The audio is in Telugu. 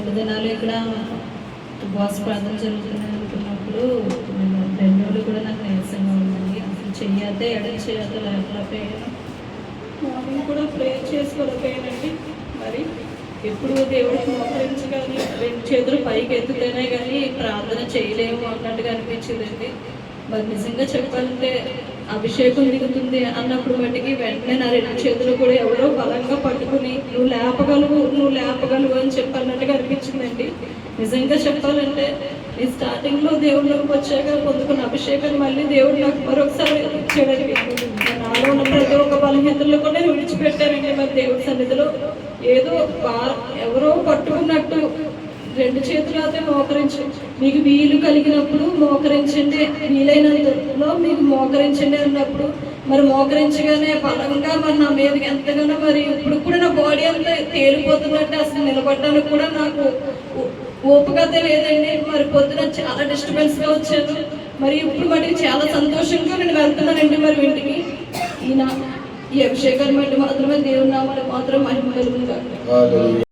2 దినాలు ఇక్కడ ఉపవాస ప్రార్థన జరుగుతున్నాయి అనుకున్నప్పుడు నేను 2 రోజులు కూడా నాకు నీరసంగా ఉందండి. అసలు చెయ్యతే ఎడమ చేయత లేకపోయాను. మార్నింగ్ కూడా ప్రేయర్ చేసుకోలేకపోయానండి. మరి ఎప్పుడు దేవుడికి మోకరించగానే 2 చేతులు పైకి ఎత్తుతేనే కానీ ప్రార్థన చేయలేము అన్నట్టుగా అనిపించిందండి. మరి నిజంగా చెప్పాలంటే అభిషేకం దిగుతుంది అన్నప్పుడు మట్టికి వెంటనే నా 2 చేతులు కూడా ఎవరో బలంగా పట్టుకుని నువ్వు లేపగలవు అని చెప్పన్నట్టుగా అనిపించిందండి. నిజంగా చెప్పాలంటే ఈ స్టార్టింగ్లో దేవుళ్ళకి వచ్చాక పొందుకున్న అభిషేకాన్ని మళ్ళీ దేవుడు నాకు మరొకసారి ఇచ్చాడండి. నాలో ఉన్న ప్రతి ఒక్క బలహీనతల్లో కూడా నేను విడిచిపెట్టానండి. మరి దేవుడి సన్నిధిలో ఏదో ఎవరో పట్టుకున్నట్టు 2 చేతులు అయితే మోకరించి మీకు వీలు కలిగినప్పుడు మోకరించండి, వీలైనంతలో మీకు మోకరించండి అన్నప్పుడు మరి మోకరించగానే బలంగా మరి నా మీదకి ఎంతగానో మరి ఇప్పుడు కూడా నా బాడీ అంతా తేలిపోతున్నట్టు అసలు నిలబడడానికి కూడా నాకు ఓపికత లేదండి. మరి పొద్దున చాలా డిస్టర్బెన్స్గా వచ్చాను. మరి ఇప్పుడు మటుకు చాలా సంతోషంగా నేను వెళ్తున్నానండి. మరి ఇంటికి ఈ అభిషేకాన్ని బట్టి మాత్రమే దేవుని నామాలు మాత్రం మహిమ కలుగుతుంది.